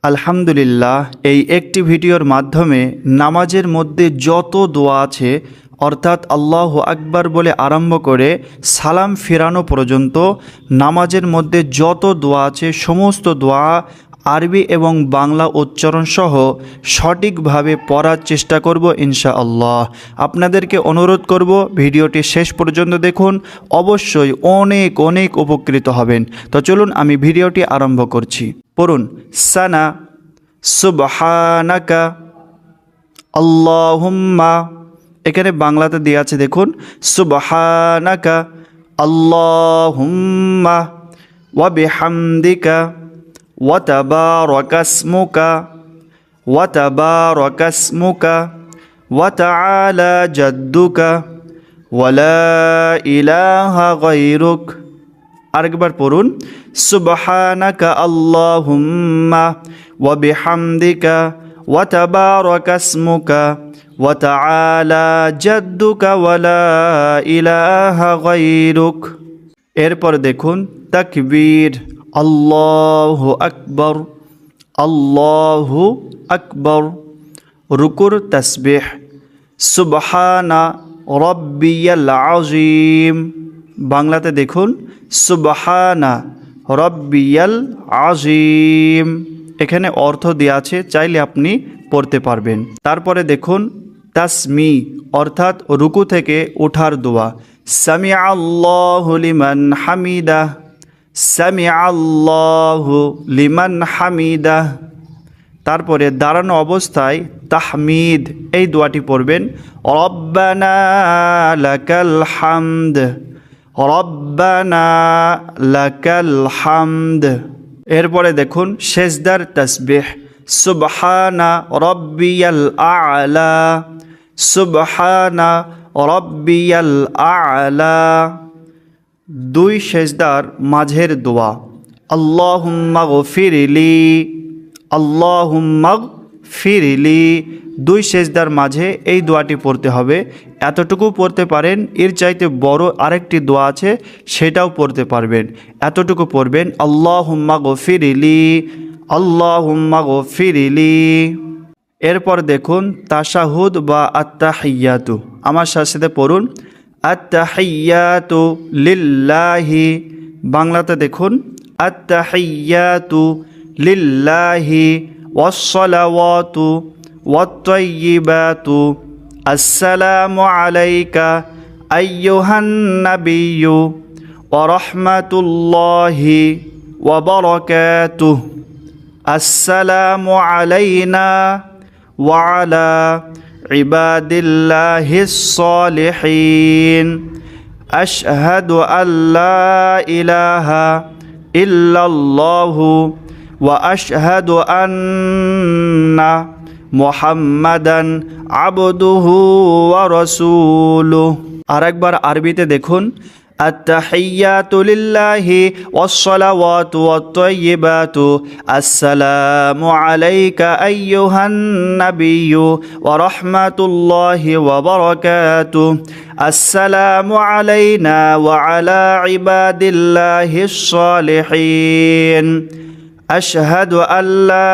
আলহামদুলিল্লাহ, এই একটি ভিডিওর মাধ্যমে নামাজের মধ্যে যত দোয়া আছে অর্থাৎ আল্লাহু আকবার বলে আরম্ভ করে সালাম ফেরানো পর্যন্ত নামাজের মধ্যে যত দোয়া আছে সমস্ত দোয়া আরবি এবং বাংলা উচ্চারণ সহ সঠিকভাবে পড়ার চেষ্টা করব ইনশাআল্লাহ। আপনাদেরকে অনুরোধ করব ভিডিওটি শেষ পর্যন্ত দেখুন, অবশ্যই অনেক অনেক উপকৃত হবেন। তো চলুন আমি ভিডিওটি আরম্ভ করছি। পড়ুন সানা সুবহানাকা আল্লাহুম্মা, এখানে বাংলাতে দেওয়া আছে দেখুন, সুবহানাকা আল্লাহুম্মা ওয়া বিহামদিকা ওয়া তাবারাকাসমুকা ওয়া তাবারাকাসমুকা ওয়া তাআলা জাদ্দুকা ওয়া লা ইলাহা গায়রুক। আরেকবার পড়ুন, সুবহানাকা আল্লাহুম্মা ওয়া বিহামদিকা ওয়া তাবারাকাসমুকা ওয়া তাআলা জাদ্দুকা ওয়া লা ইলাহা গায়রুক। এরপর দেখুন তাকবীর, আল্লাহু আকবার আল্লাহু আকবার। রুকুর তাসবিহ, সুবহানা রাব্বিয়াল আযীম। বাংলাতে দেখুন, সুবহানা রাব্বিয়াল আযীম। এখানে অর্থ দেওয়া আছে, চাইলে আপনি পড়তে পারবেন। তারপরে দেখুন তাসমি অর্থাৎ রুকু থেকে ওঠার দোয়া, সামিআ আল্লাহু লিমান হামিদাহ সামিআ আল্লাহু লিমান হামিদাহ। তারপরে দাঁড়ানো অবস্থায় তাহমিদ এই দোয়াটি পড়বেন, রব্বানা লাকাল হামদ রব্বানা লাকাল হামদ। এরপরে দেখুন সেজদার তাসবিহ, সুবহানা রাব্বিয়াল আ'লা সুবহানা রাব্বিয়াল আ'লা। দুই সেজদার মাঝের দোয়া, আল্লাহুম্মা গফিরলি আল্লাহুম্মা গফিরলি। দুই সেজদার মাঝে এই দোয়াটি পড়তে হবে। এতটুকু পড়তে পারেন, এর চাইতে বড় আরেকটি দোয়া আছে সেটাও পড়তে পারবেন। এতটুকু পড়বেন, আল্লাহুম্মা গফিরলি আল্লাহুম্মা গফিরলি। এরপর দেখুন তাশাহুদ বা আত্তাহিয়াতু। আমার সাথে পড়ুন, আত্তাহিয়াতু লিল্লাহি। বাংলাতে দেখুন, আত্তাহিয়াতু লিল্লাহি ওয়াসসালাওয়াতু ওয়াত-তাইয়্যিবাতু আসসালামু আলাইকা আইয়ুহান নাবিয়্যু ওয়া রাহমাতুল্লাহি ওয়া বারাকাতুহু আসসালামু আলাইনা ওয়া আলা ইবাদিল্লাহিস সালিহিন আশহাদু আল্লা ইলাহা ইল্লাল্লাহু ওয়া আশহাদু আন্না মুহাম্মাদান আবদুহু ওয়া রাসূলুহু। আরেকবার আরবিতে দেখুন, আত্তাহিয়াতু লিল্লাহি ওয়াসসালাওয়াতু ওয়াত-তাইয়্যিবাতু আসসালামু আলাইকা আইয়ুহান নাবিয়্যু ওয়া রাহমাতুল্লাহি ওয়া বারাকাতুহু আসসালামু আলাইনা ওয়া আলা ইবাদিল্লাহিস সালিহিন আশহাদু আল্লা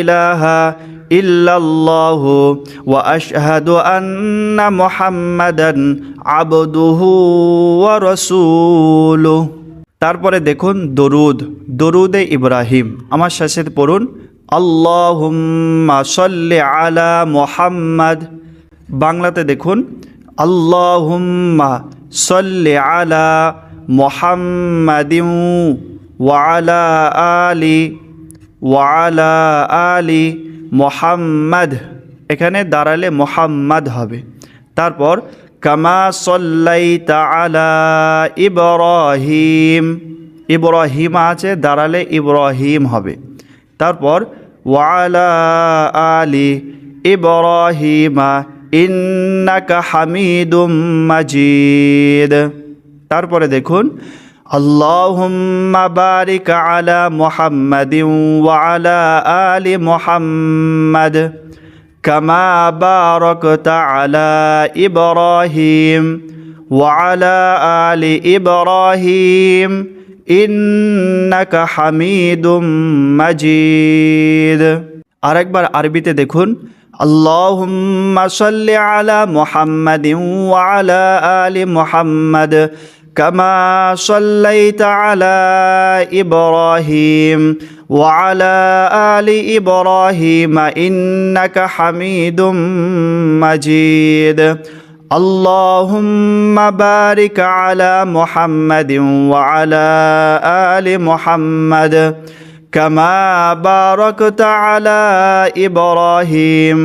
ইলাহা ইল্লাল্লাহু ওয়া আশহাদু আন্না মুহাম্মাদান আবদুহু ওয়া রাসূলুহু। তারপরে দেখুন দরুদে ইব্রাহিম। আমার সাথে পড়ুন, আল্লাহুম্মা সাল্লি আলা মুহাম্মাদ। বাংলাতে দেখুন, আল্লাহুম্মা সাল্লি আলা মুহাম্মাদিন ওয়া আলা আলি মুহাম্মাদ। এখানে দাঁড়ালে মুহাম্মাদ হবে। তারপর কামা সাল্লাইতা আলা ইব্রাহিম। ইব্রাহিম আছে, দাঁড়ালে ইব্রাহিম হবে। তারপর ওয়া আলা আলি ইব্রাহিমা ইন্নাকা হামিদুম মাজিদ। তারপরে দেখুন, আল্লাহুম্মা বারিক আলা মুহাম্মাদিন ওয়া আলা আলি মুহাম্মাদ কামা বারাকতা আলা ইব্রাহিম ওয়া আলা আলি ইব্রাহিম ইন্নাকা হামিদুম মাজিদ। আরেকবার আরবিতে দেখুন, আল্লাহুম্মা সাল্লি আলা মুহাম্মাদিন ওয়া আলা আলি মুহাম্মাদ কামা সাল্লাইতা আলা ইব্রাহিম ওয়া আলা আলি ইব্রাহিম ইন্নাকা হামিদুম মাজিদ। আল্লাহুম্মা বারিক আলা মুহাম্মাদিন ওয়া আলা আলি মুহাম্মাদ কামা বারাকতা আলা ইব্রাহিম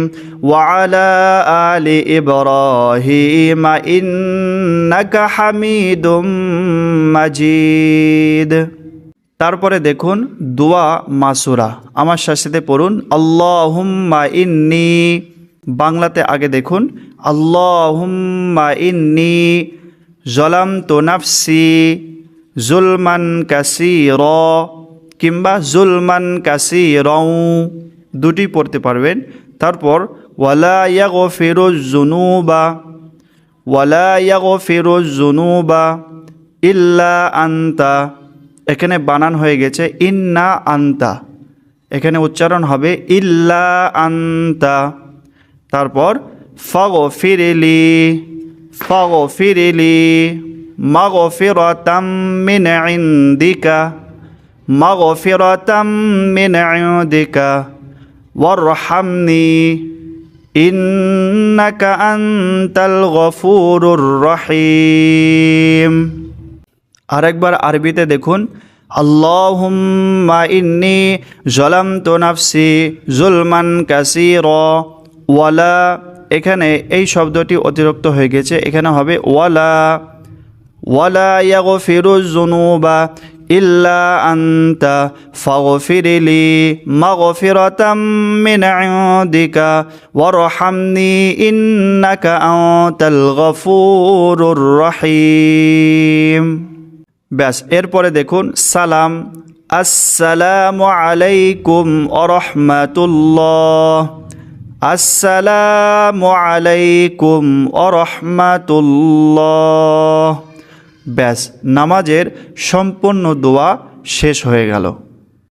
ওয়া আলা আলি ইব্রাহিম ইন্নাকা হামিদুম মাজিদ। তারপরে দেখুন দোয়া মাসুরা, আমার সাথে পড়ুন, আল্লাহুম্মা ইন্নী। বাংলাতে আগে দেখুন, আল্লাহুম্মা ইন্নী যালামতু নাফসি যুলমান কাসীরা কিংবা যুলমান কাসীরাও, দুটি পড়তে পারবেন। তারপর ওয়ালা ইয়াগফিরুজ যুনুবা ইল্লা আনতা, এখানে বানান হয়ে গেছে ইন্না আনতা, এখানে উচ্চারণ হবে ইল্লা আনতা। তারপর ফাগফিরলি মাগফিরাতাম মিন ইনদিকা ওয়ারহামনি ইন্নাকা আনতাল গফুরুর রহিম। আরেকবার আরবিতে দেখুন, আল্লাহুম্মা ইন্নী যালামতু নাফসি যুলমান কাসীরা। ওয়ালা, এখানে এই শব্দটি অতিরিক্ত হয়ে গেছে, এখানে হবে ওয়ালা ইয়াগফিরুজ যুনুবা ইল্লা আনতা ফাগফিরলি মাগফিরাতাম মিন ইনদিকা ওয়ারহামনি ইন্নাকা আনতাল গফুরুর রহিম। ব্যাস, এরপরে দেখুন সালাম, আসসালামু আলাইকুম ওয়া রাহমাতুল্লাহ, আসসালামু আলাইকুম ওয়া রাহমাতুল্লাহ। ব্যাস, নামাজের সম্পূর্ণ দোয়া শেষ হয়ে গেল।